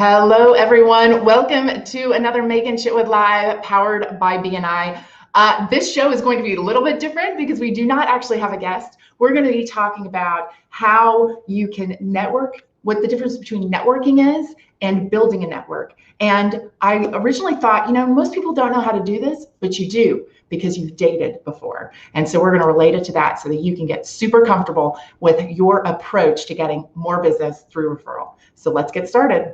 Hello, everyone. Welcome to another Making Shit with Live powered by BNI. This show is going to be a little bit different because we do not actually have a guest. We're going to be talking about how you can network, what the difference between networking is and building a network. And I originally thought, most people don't know how to do this, but you do because you've dated before. And so we're going to relate it to that so that you can get super comfortable with your approach to getting more business through referral. So let's get started.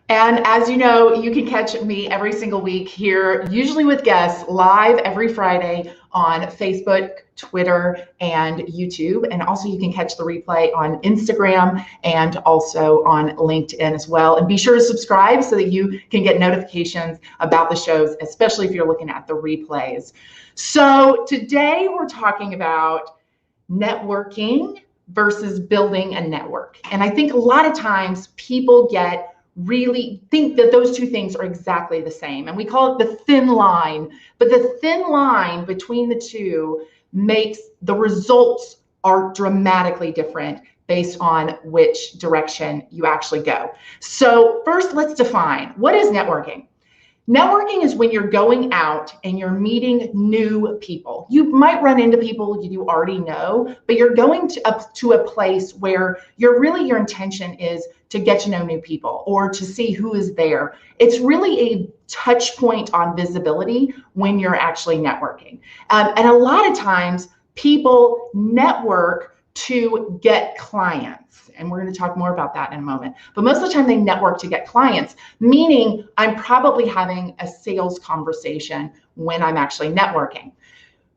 And as you know, you can catch me every single week here, usually with guests, live every Friday on Facebook, Twitter, and YouTube. And also you can catch the replay on Instagram and also on LinkedIn as well. And be sure to subscribe so that you can get notifications about the shows, especially if you're looking at the replays. So today we're talking about networking versus building a network. And I think a lot of times people really think that those two things are exactly the same. And we call it the thin line, but the thin line between the two makes the results are dramatically different based on which direction you actually go. So first, let's define what is networking. Networking is when you're going out and you're meeting new people. You might run into people you already know, but you're going up to a place where your intention is to get to know new people or to see who is there. It's really a touch point on visibility when you're actually networking. And a lot of times people network to get clients. And we're going to talk more about that in a moment. But most of the time they network to get clients, meaning I'm probably having a sales conversation when I'm actually networking.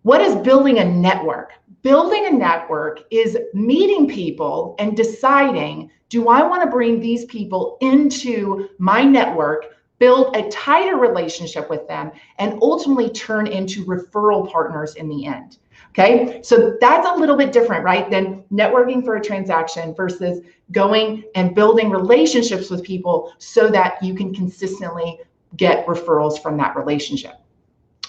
What is building a network? Building a network is meeting people and deciding, do I want to bring these people into my network, build a tighter relationship with them, and ultimately turn into referral partners in the end? Okay, so that's a little bit different, right, than networking for a transaction versus going and building relationships with people so that you can consistently get referrals from that relationship.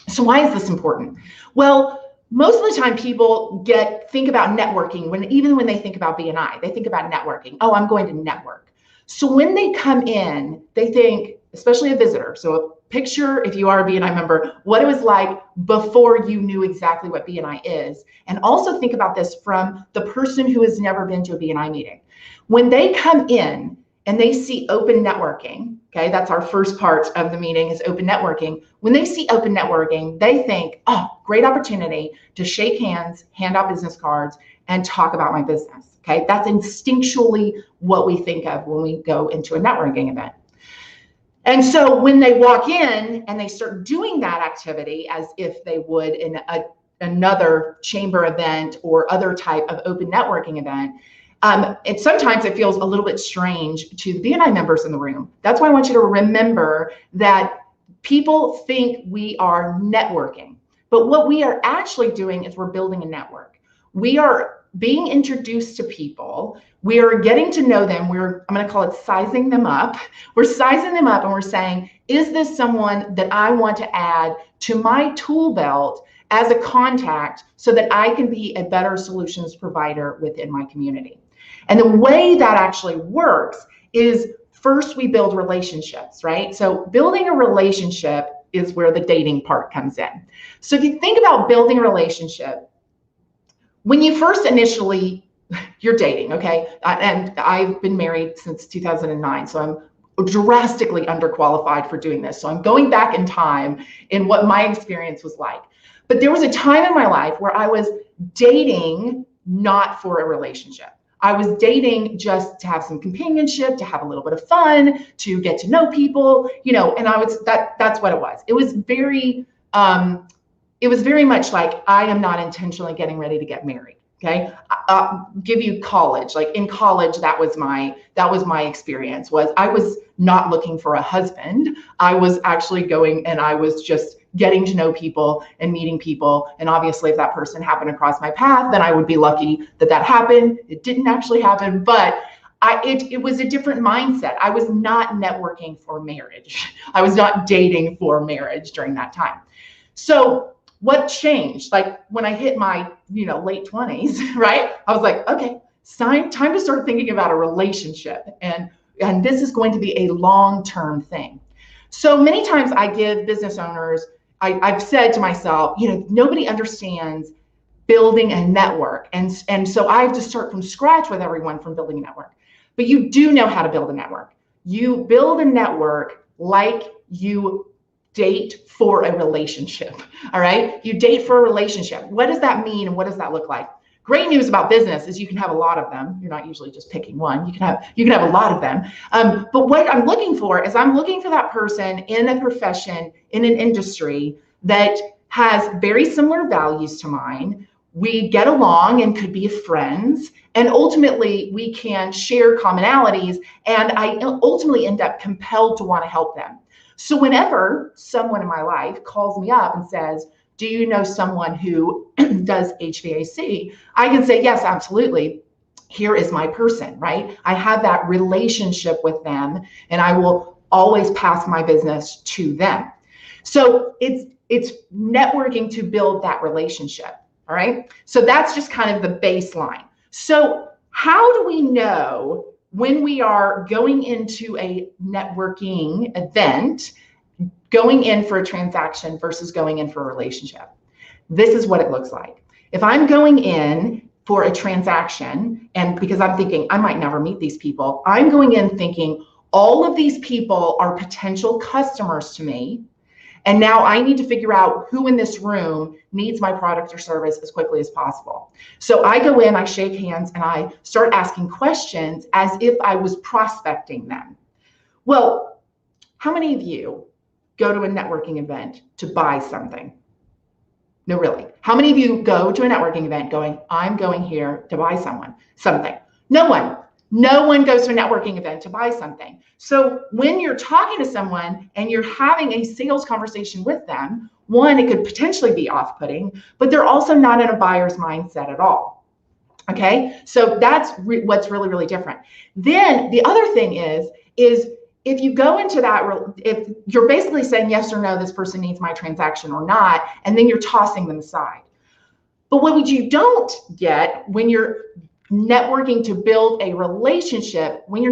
So why is this important? Well, most of the time people think about networking even when they think about BNI, they think about networking. Oh, I'm going to network. So when they come in, they think, especially a visitor. So picture, if you are a BNI member, what it was like before you knew exactly what BNI is. And also think about this from the person who has never been to a BNI meeting. When they come in and they see open networking, okay, that's our first part of the meeting is open networking. When they see open networking, they think, oh, great opportunity to shake hands, hand out business cards, and talk about my business. Okay, that's instinctually what we think of when we go into a networking event. And so when they walk in and they start doing that activity as if they would in another chamber event or other type of open networking event, sometimes it feels a little bit strange to the BNI members in the room. That's why I want you to remember that people think we are networking, but what we are actually doing is we're building a network. We are being introduced to people. We are getting to know them. I'm going to call it sizing them up. We're sizing them up and we're saying, is this someone that I want to add to my tool belt as a contact so that I can be a better solutions provider within my community? And the way that actually works is first we build relationships, right? So building a relationship is where the dating part comes in. So if you think about building a relationship, when you first you're dating, okay? And I've been married since 2009, so I'm drastically underqualified for doing this. So I'm going back in time in what my experience was like. But there was a time in my life where I was dating not for a relationship. I was dating just to have some companionship, to have a little bit of fun, to get to know people, and that's what it was. It was very much like, I am not intentionally getting ready to get married. Okay. Give you college. Like in college, that was my experience. Was I was not looking for a husband. I was actually going and I was just getting to know people and meeting people. And obviously if that person happened across my path, then I would be lucky that happened. It didn't actually happen, but it was a different mindset. I was not networking for marriage. I was not dating for marriage during that time. So what changed? Like when I hit my, late 20s, right? I was like, okay, time to start thinking about a relationship. And this is going to be a long-term thing. So many times I give business owners, I've said to myself, nobody understands building a network. And so I have to start from scratch with everyone from building a network. But you do know how to build a network. You build a network like you date for a relationship. All right. You date for a relationship. What does that mean? And what does that look like? Great news about business is you can have a lot of them. You're not usually just picking one. You can have a lot of them. But what I'm looking for is I'm looking for that person in a profession, in an industry that has very similar values to mine. We get along and could be friends. And ultimately, we can share commonalities. And I ultimately end up compelled to want to help them. So whenever someone in my life calls me up and says, do you know someone who does HVAC? I can say, yes, absolutely. Here is my person, right? I have that relationship with them and I will always pass my business to them. So it's networking to build that relationship, all right? So that's just kind of the baseline. So how do we know when we are going into a networking event, going in for a transaction versus going in for a relationship? This is what it looks like. If I'm going in for a transaction, and because I'm thinking I might never meet these people, I'm going in thinking all of these people are potential customers to me. And now I need to figure out who in this room needs my product or service as quickly as possible. So I go in, I shake hands, and I start asking questions as if I was prospecting them. Well, how many of you go to a networking event to buy something? No, really. How many of you go to a networking event going, I'm going here to buy something? No one. No one goes to a networking event to buy something. So when you're talking to someone and you're having a sales conversation with them, one, it could potentially be off-putting, but they're also not in a buyer's mindset at all. Okay, so that's what's really, really different. Then the other thing is if you go into that, if you're basically saying yes or no, this person needs my transaction or not, and then you're tossing them aside. But what you don't get when you're networking to build a relationship, you're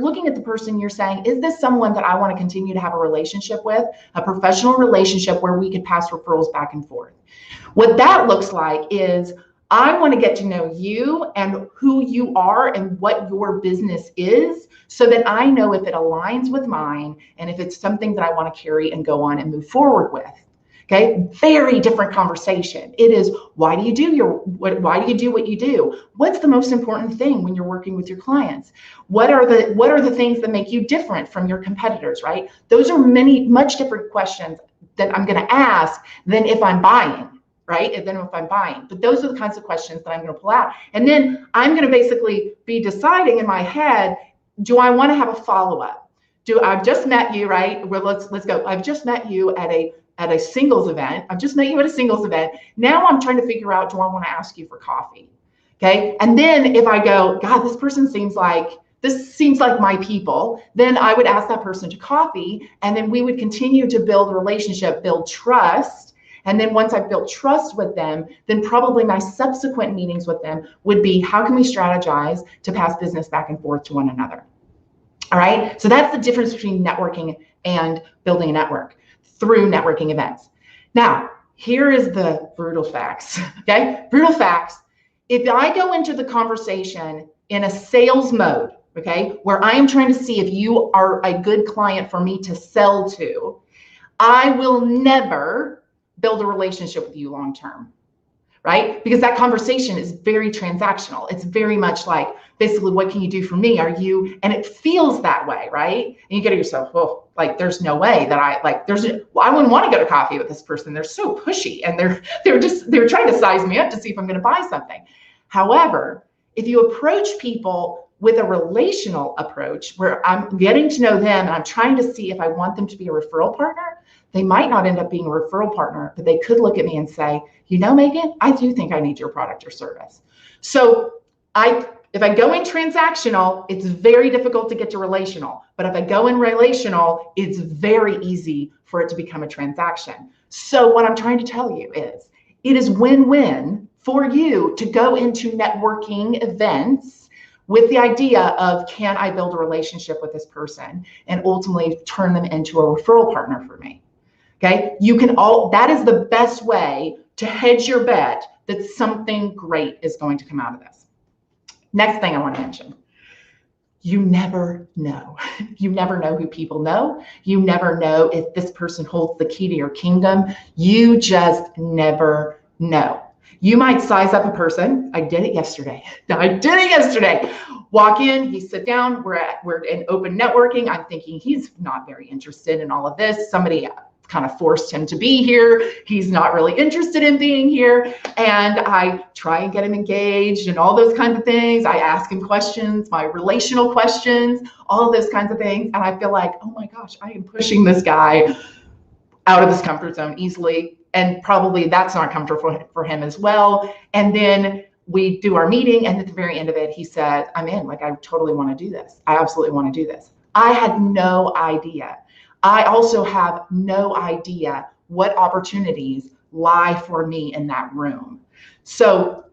looking at the person, you're saying, is this someone that I want to continue to have a relationship with, a professional relationship where we could pass referrals back and forth? What that looks like is I want to get to know you and who you are and what your business is so that I know if it aligns with mine and if it's something that I want to carry and go on and move forward with. Okay, very different conversation. It is, why do you do what you do? What's the most important thing when you're working with your clients? What are the things that make you different from your competitors, right? Those are much different questions that I'm going to ask than if I'm buying, right? But those are the kinds of questions that I'm going to pull out. And then I'm going to basically be deciding in my head, do I want to have a follow-up? I've just met you, right? Well, let's go. I've just met you at a singles event. I've just met you at a singles event. Now I'm trying to figure out, do I want to ask you for coffee? Okay. And then if I go, God, this seems like my people, then I would ask that person to coffee. And then we would continue to build a relationship, build trust. And then once I've built trust with them, then probably my subsequent meetings with them would be, how can we strategize to pass business back and forth to one another? All right. So that's the difference between networking and building a network through networking events. Now, here is the brutal facts. Okay. Brutal facts. If I go into the conversation in a sales mode, okay, where I am trying to see if you are a good client for me to sell to, I will never build a relationship with you long term. right? Because that conversation is very transactional. It's very much like, basically, what can you do for me? Are you, and it feels that way, right? And you get to yourself, oh, like, there's no way that well, I wouldn't want to go to coffee with this person. They're so pushy, and they're trying to size me up to see if I'm going to buy something. However, if you approach people with a relational approach where I'm getting to know them and I'm trying to see if I want them to be a referral partner, they might not end up being a referral partner, but they could look at me and say, you know, Megan, I do think I need your product or service. So if I go in transactional, it's very difficult to get to relational. But if I go in relational, it's very easy for it to become a transaction. So what I'm trying to tell you is, it is win-win for you to go into networking events with the idea of, can I build a relationship with this person and ultimately turn them into a referral partner for me? Okay, that is the best way to hedge your bet that something great is going to come out of this. Next thing I want to mention, you never know. You never know who people know. You never know if this person holds the key to your kingdom. You just never know. You might size up a person. I did it yesterday. Walk in, he sit down, we're in open networking. I'm thinking he's not very interested in all of this. Somebody kind of forced him to be here. He's not really interested in being here. And I try and get him engaged and all those kinds of things. I ask him questions, my relational questions, all of those kinds of things. And I feel like, oh my gosh, I am pushing this guy out of his comfort zone easily. And probably that's not comfortable for him as well. And then we do our meeting. And at the very end of it, he said, I'm in. Like, I totally want to do this. I absolutely want to do this. I had no idea. I also have no idea what opportunities lie for me in that room. So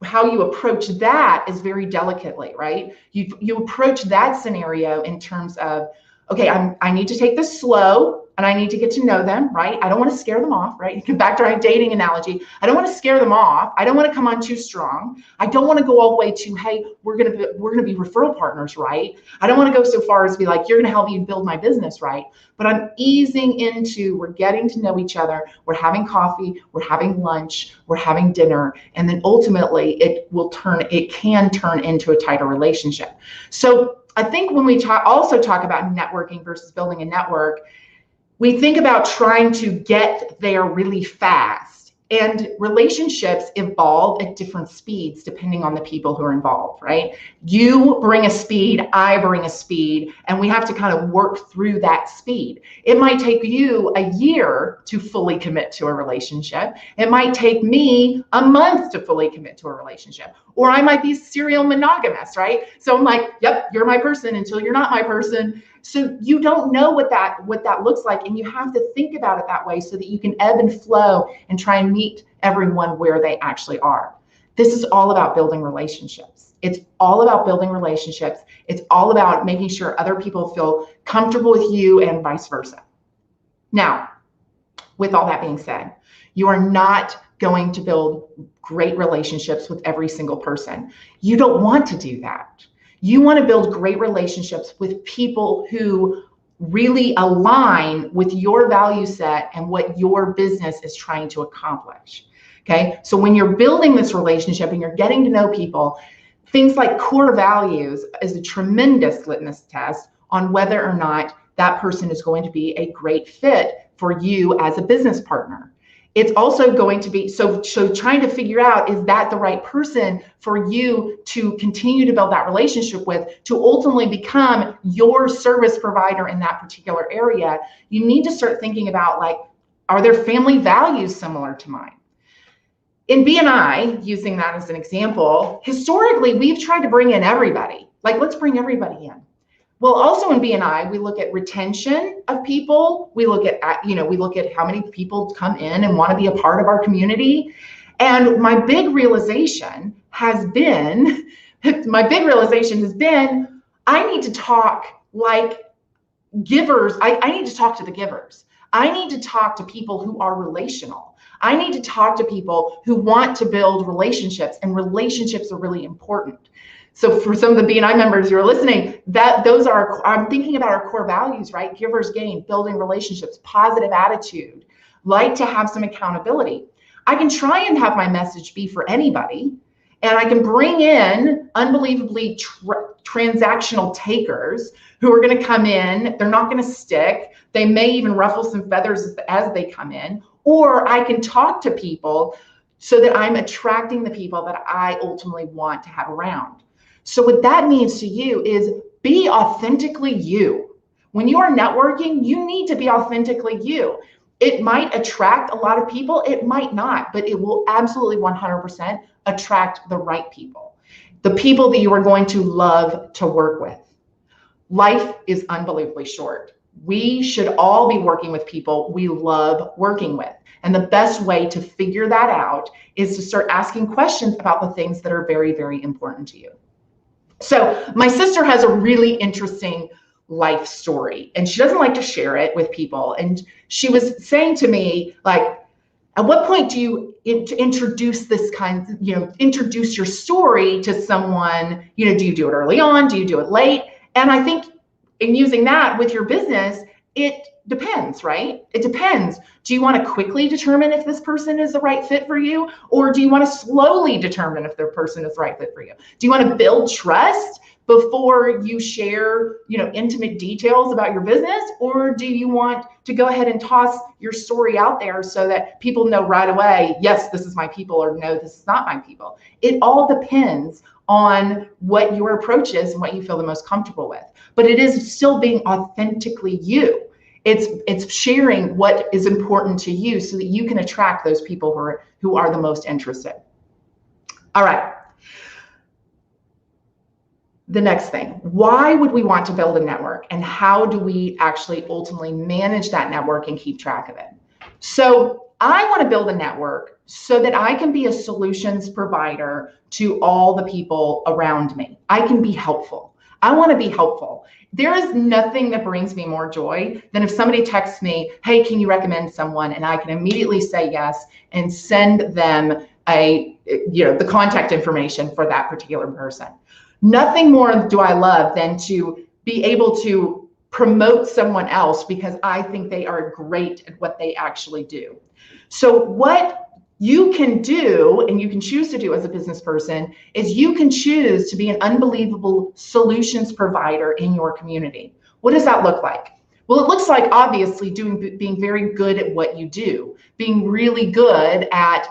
how you approach that is very delicately, right? You approach that scenario in terms of, okay, I need to take this slow and I need to get to know them, right? I don't want to scare them off, right? Back to our dating analogy. I don't want to scare them off. I don't want to come on too strong. I don't want to go all the way to, hey, we're gonna be referral partners, right? I don't want to go so far as to be like, you're gonna help me build my business, right? But I'm easing into, we're getting to know each other. We're having coffee, we're having lunch, we're having dinner, and then ultimately it can turn into a tighter relationship. So I think when we also talk about networking versus building a network, we think about trying to get there really fast, and relationships evolve at different speeds depending on the people who are involved, right? You bring a speed, I bring a speed, and we have to kind of work through that speed. It might take you a year to fully commit to a relationship. It might take me a month to fully commit to a relationship, or I might be serial monogamous, right? So I'm like, yep, you're my person until you're not my person. So you don't know what that looks like, and you have to think about it that way so that you can ebb and flow and try and meet everyone where they actually are. This is all about building relationships. It's all about building relationships. It's all about making sure other people feel comfortable with you and vice versa. Now, with all that being said, you are not going to build great relationships with every single person. You don't want to do that. You want to build great relationships with people who really align with your value set and what your business is trying to accomplish. Okay, so when you're building this relationship and you're getting to know people, things like core values is a tremendous litmus test on whether or not that person is going to be a great fit for you as a business partner. It's also going to be, so trying to figure out, is that the right person for you to continue to build that relationship with, to ultimately become your service provider in that particular area? You need to start thinking about, like, are their family values similar to mine? In BNI, using that as an example, historically, we've tried to bring in everybody. Like, let's bring everybody in. Well, also in BNI, we look at retention of people. We look at how many people come in and want to be a part of our community. And my big realization has been, I need to talk like givers. I need to talk to the givers. I need to talk to people who are relational. I need to talk to people who want to build relationships, and relationships are really important. So for some of the BNI members who are listening, I'm thinking about our core values, right? Givers gain, building relationships, positive attitude, like to have some accountability. I can try and have my message be for anybody, and I can bring in unbelievably transactional takers who are going to come in. They're not going to stick. They may even ruffle some feathers as they come in. Or I can talk to people so that I'm attracting the people that I ultimately want to have around. So what that means to you is be authentically you. When you are networking, you need to be authentically you. It might attract a lot of people, it might not, but it will absolutely 100% attract the right people, the people that you are going to love to work with. Life is unbelievably short. We should all be working with people we love working with. And the best way to figure that out is to start asking questions about the things that are very, very important to you. So my sister has a really interesting life story, and she doesn't like to share it with people. And she was saying to me, like, at what point do you introduce this kind, introduce your story to someone? Do you do it early on? Do you do it late? And I think in using that with your business, it depends, right? It depends. Do you want to quickly determine if this person is the right fit for you? Or do you want to slowly determine if the person is the right fit for you? Do you want to build trust before you share, intimate details about your business? Or do you want to go ahead and toss your story out there so that people know right away, yes, this is my people, or no, this is not my people? It all depends on what your approach is and what you feel the most comfortable with. But it is still being authentically you. It's sharing what is important to you so that you can attract those people who are the most interested. All right. The next thing, why would we want to build a network, and how do we actually ultimately manage that network and keep track of it? So I want to build a network so that I can be a solutions provider to all the people around me. I can be helpful. I want to be helpful. There is nothing that brings me more joy than if somebody texts me, hey, can you recommend someone? And I can immediately say yes and send them the contact information for that particular person. Nothing more do I love than to be able to promote someone else because I think they are great at what they actually do. So what you can do, and you can choose to do as a business person, is you can choose to be an unbelievable solutions provider in your community. What does that look like? Well, it looks like obviously being very good at what you do, being really good at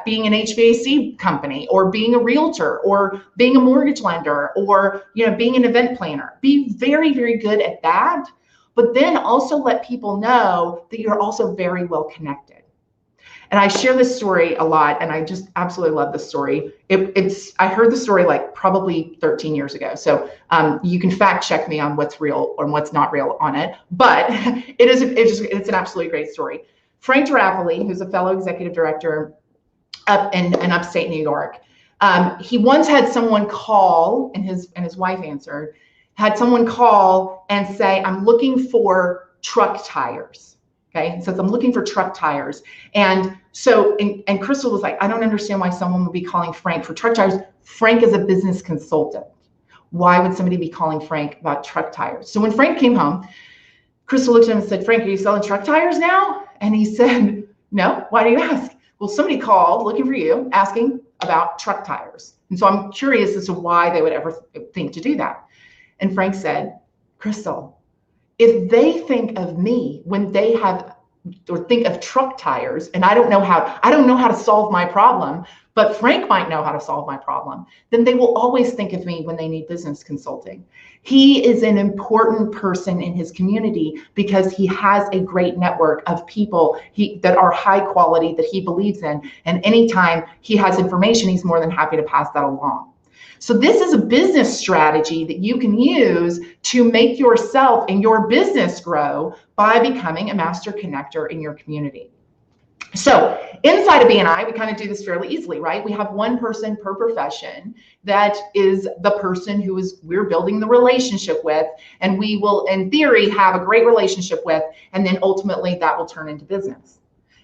being an HVAC company, or being a realtor, or being a mortgage lender, or being an event planner. Be very, very good at that, but then also let people know that you're also very well connected. And I share this story a lot, and I just absolutely love this story. I heard the story like probably 13 years ago. So you can fact check me on what's real or what's not real on it, but it's an absolutely great story. Frank Durafoli, who's a fellow executive director up in upstate New York, he once had someone call, and his wife answered, had someone call and say, I'm looking for truck tires. Okay, he says, I'm looking for truck tires. And so, and Crystal was like, I don't understand why someone would be calling Frank for truck tires. Frank is a business consultant. Why would somebody be calling Frank about truck tires? So when Frank came home, Crystal looked at him and said, Frank, are you selling truck tires now? And he said, no, why do you ask? Well, somebody called looking for you, asking about truck tires. And so I'm curious as to why they would ever think to do that. And Frank said, Crystal, if they think of me when they have, or think of truck tires, and I don't know how to solve my problem, but Frank might know how to solve my problem, then they will always think of me when they need business consulting. He is an important person in his community because he has a great network of people that are high quality, that he believes in. And anytime he has information, he's more than happy to pass that along. So this is a business strategy that you can use to make yourself and your business grow by becoming a master connector in your community. So inside of BNI, we kind of do this fairly easily, right? We have one person per profession that is the person we're building the relationship with, and we will, in theory, have a great relationship with, and then ultimately that will turn into business.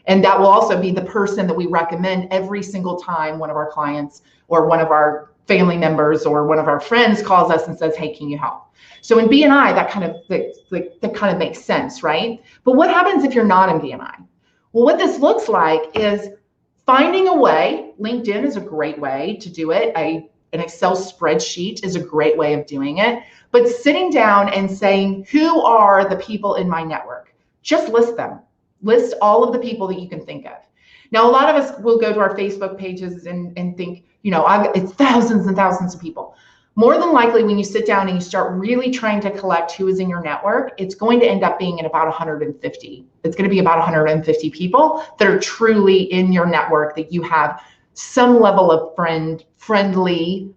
And that will also be the person that we recommend every single time one of our clients or one of our family members or one of our friends calls us and says, hey, can you help? So in BNI, that kind of makes sense, right? But what happens if you're not in BNI? Well, what this looks like is Finding a way, LinkedIn is a great way to do it. An Excel spreadsheet is a great way of doing it. But sitting down and saying, who are the people in my network? Just list them. List all of the people that you can think of. Now, a lot of us will go to our Facebook pages and think, it's thousands and thousands of people. More than likely, when you sit down and you start really trying to collect who is in your network, it's going to end up being at about 150. It's going to be about 150 people that are truly in your network that you have some level of friendly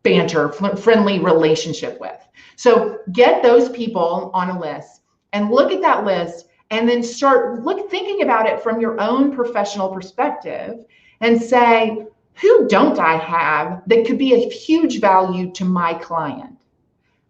banter, friendly relationship with. So get those people on a list and look at that list and then start thinking about it from your own professional perspective and say, who don't I have that could be a huge value to my client?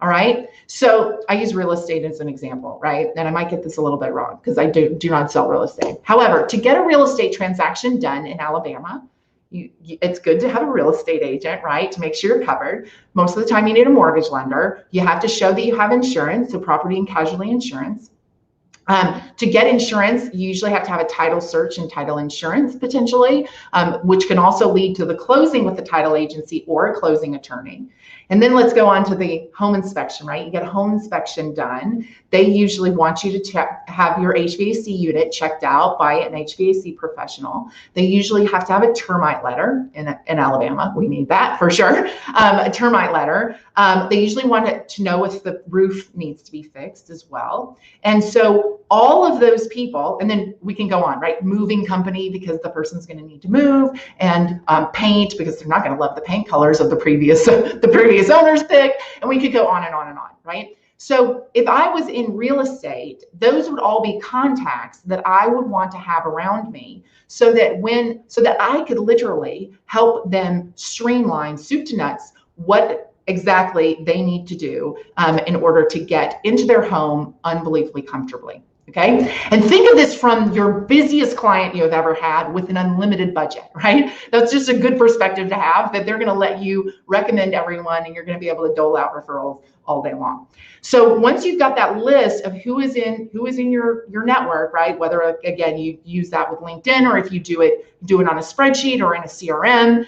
All right. So I use real estate as an example, right? And I might get this a little bit wrong because I do not sell real estate. However, to get a real estate transaction done in Alabama, it's good to have a real estate agent, right? To make sure you're covered. Most of the time you need a mortgage lender. You have to show that you have insurance, so property and casualty insurance. To get insurance, you usually have to have a title search and title insurance potentially, which can also lead to the closing with the title agency or a closing attorney. And then let's go on to the home inspection, right? You get a home inspection done. They usually want you to have your HVAC unit checked out by an HVAC professional. They usually have to have a termite letter in Alabama. We need that for sure. A termite letter. They usually want to know if the roof needs to be fixed as well. And so all of those people, and then we can go on, right? Moving company because the person's going to need to move, and paint because they're not going to love the paint colors of the previous owner's pick, and we could go on and on and on, right? So if I was in real estate, those would all be contacts that I would want to have around me so that I could literally help them streamline soup to nuts what exactly they need to do in order to get into their home unbelievably comfortably. Okay. And think of this from your busiest client you have ever had with an unlimited budget, right? That's just a good perspective to have, that they're going to let you recommend everyone and you're going to be able to dole out referrals all day long. So once you've got that list of who is in your network, right? Whether again, you use that with LinkedIn, or if you do it on a spreadsheet or in a CRM,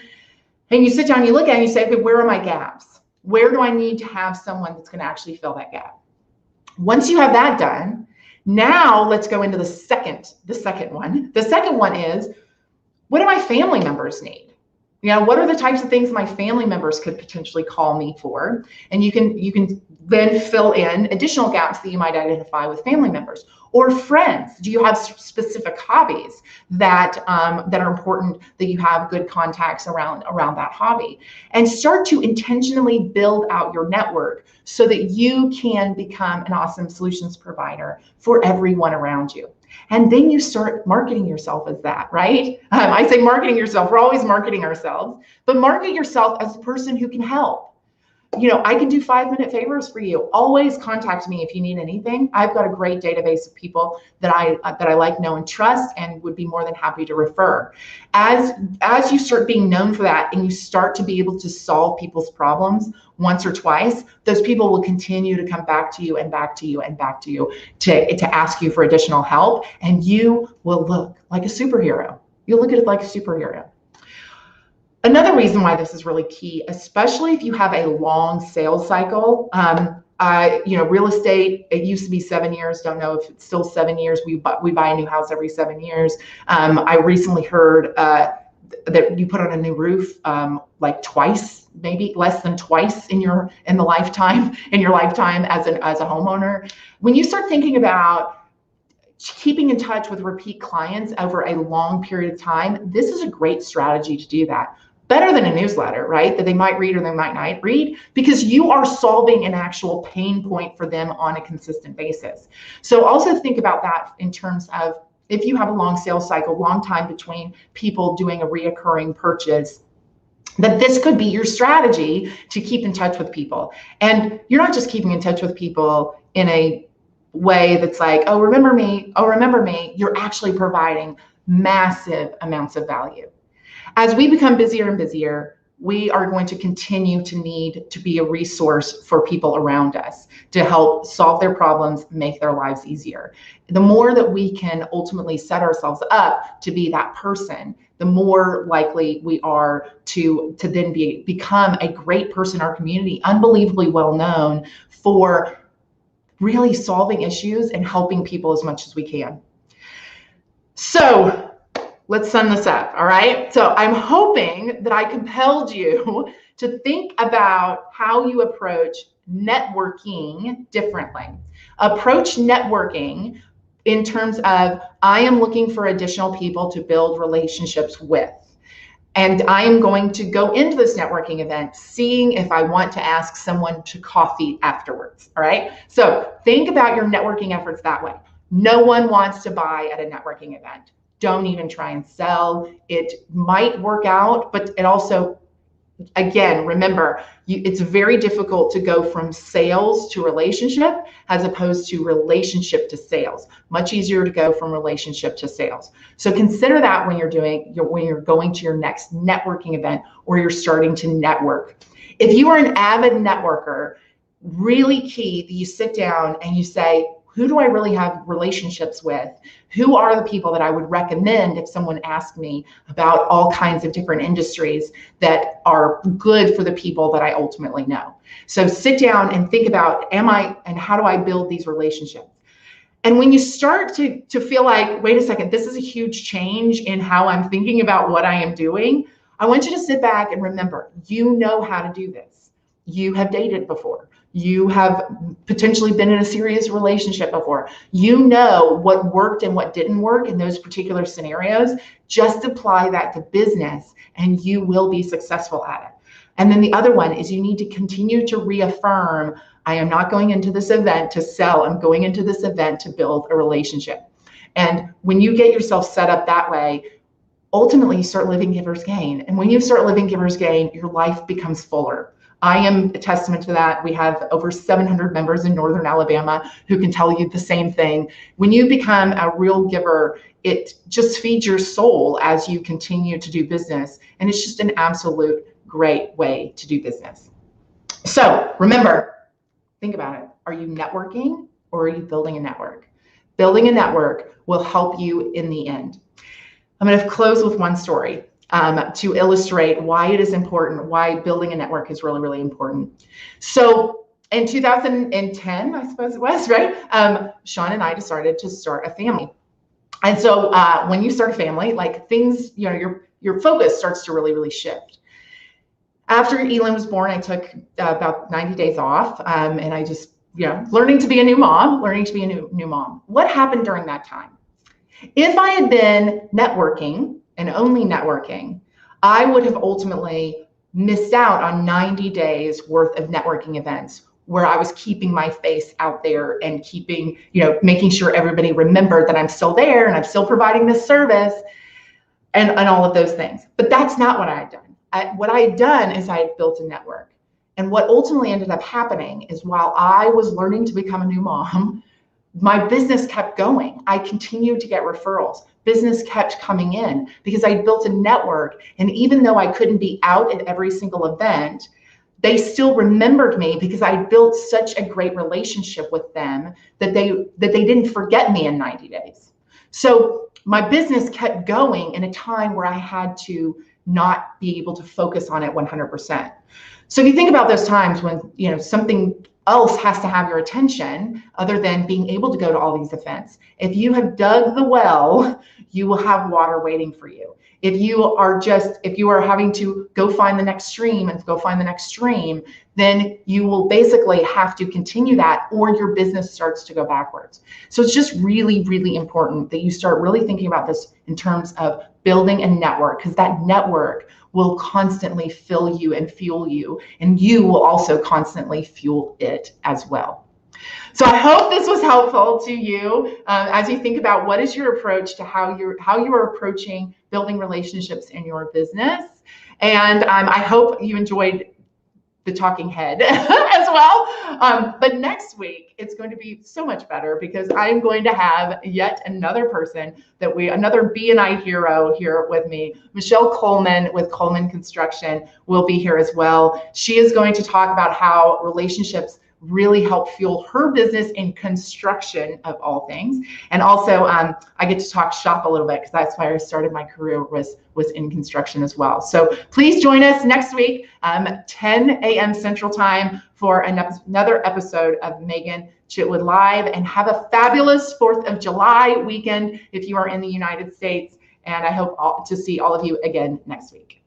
and you sit down, you look at it and you say, okay, where are my gaps? Where do I need to have someone that's going to actually fill that gap? Once you have that done, now let's go into the second one. The second one is, what do my family members need? What are the types of things my family members could potentially call me for? And you can then fill in additional gaps that you might identify with family members. Or friends. Do you have specific hobbies that are important, that you have good contacts around that hobby? And start to intentionally build out your network so that you can become an awesome solutions provider for everyone around you. And then you start marketing yourself as that, right? I say marketing yourself. We're always marketing ourselves, but market yourself as a person who can help. I can do 5-minute favors for you. Always contact me if you need anything. I've got a great database of people that I like, know, and trust, and would be more than happy to refer. As you start being known for that, and you start to be able to solve people's problems once or twice, those people will continue to come back to you and back to you and back to you to ask you for additional help, and you will look like a superhero. You'll look at it like a superhero. Another reason why this is really key, especially if you have a long sales cycle, real estate, it used to be 7 years. Don't know if it's still 7 years. We buy a new house every 7 years. I recently heard that you put on a new roof like twice, maybe less than twice in your lifetime as a homeowner. When you start thinking about keeping in touch with repeat clients over a long period of time, this is a great strategy to do that. Better than a newsletter, right? That they might read or they might not read, because you are solving an actual pain point for them on a consistent basis. So also think about that in terms of, if you have a long sales cycle, long time between people doing a reoccurring purchase, that this could be your strategy to keep in touch with people. And you're not just keeping in touch with people in a way that's like, oh, remember me. You're actually providing massive amounts of value. As we become busier and busier, we are going to continue to need to be a resource for people around us to help solve their problems, make their lives easier. The more that we can ultimately set ourselves up to be that person, the more likely we are to then become a great person in our community, unbelievably well known for really solving issues and helping people as much as we can. So let's sum this up, all right? So I'm hoping that I compelled you to think about how you approach networking differently. Approach networking in terms of, I am looking for additional people to build relationships with. And I am going to go into this networking event seeing if I want to ask someone to coffee afterwards, all right? So think about your networking efforts that way. No one wants to buy at a networking event. Don't even try and sell. It might work out, but it also, again, remember, it's very difficult to go from sales to relationship as opposed to relationship to sales. Much easier to go from relationship to sales. So consider that when you're going to your next networking event or you're starting to network. If you are an avid networker, really key that you sit down and you say, who do I really have relationships with? Who are the people that I would recommend if someone asked me about all kinds of different industries that are good for the people that I ultimately know? So sit down and think about, how do I build these relationships? And when you start to feel like, wait a second, this is a huge change in how I'm thinking about what I am doing, I want you to sit back and remember, you know how to do this. You have dated before. You have potentially been in a serious relationship before. You know what worked and what didn't work in those particular scenarios. Just apply that to business and you will be successful at it. And then the other one is you need to continue to reaffirm, I am not going into this event to sell. I'm going into this event to build a relationship. And when you get yourself set up that way, ultimately you start living giver's gain. And when you start living giver's gain, your life becomes fuller. I am a testament to that. We have over 700 members in Northern Alabama who can tell you the same thing. When you become a real giver, it just feeds your soul as you continue to do business. And it's just an absolute great way to do business. So remember, think about it. Are you networking or are you building a network? Building a network will help you in the end. I'm going to close with one story. To illustrate why it is important, why building a network is really, really important. So in 2010, I suppose it was, right? Sean and I decided to start a family. And so when you start a family, like things, your focus starts to really, really shift. After Elin was born, I took about 90 days off and I just, learning to be a new mom. What happened during that time? If I had been networking and only networking, I would have ultimately missed out on 90 days worth of networking events where I was keeping my face out there and keeping, making sure everybody remembered that I'm still there and I'm still providing this service and all of those things. But that's not what I had done. What I had done is I had built a network. And what ultimately ended up happening is while I was learning to become a new mom, my business kept going. I continued to get referrals. Business kept coming in because I built a network. And even though I couldn't be out at every single event, they still remembered me because I built such a great relationship with them that they didn't forget me in 90 days. So my business kept going in a time where I had to not be able to focus on it 100%. So if you think about those times when, something else has to have your attention other than being able to go to all these events. If you have dug the well, you will have water waiting for you. If you are having to go find the next stream and go find the next stream, then you will basically have to continue that or your business starts to go backwards. So it's just really, really important that you start really thinking about this in terms of building a network, because that network will constantly fill you and fuel you, and you will also constantly fuel it as well. So I hope this was helpful to you as you think about what is your approach to how you are approaching building relationships in your business. And I hope you enjoyed the talking head as well. But next week, it's going to be so much better because I'm going to have yet another person another B&I hero here with me. Michelle Coleman with Coleman Construction will be here as well. She is going to talk about how relationships really help fuel her business in construction of all things. And also I get to talk shop a little bit because that's why I started my career was in construction as well. So please join us next week, 10 a.m. Central Time for another episode of Megan Chitwood Live, and have a fabulous 4th of July weekend if you are in the United States. And I hope to see all of you again next week.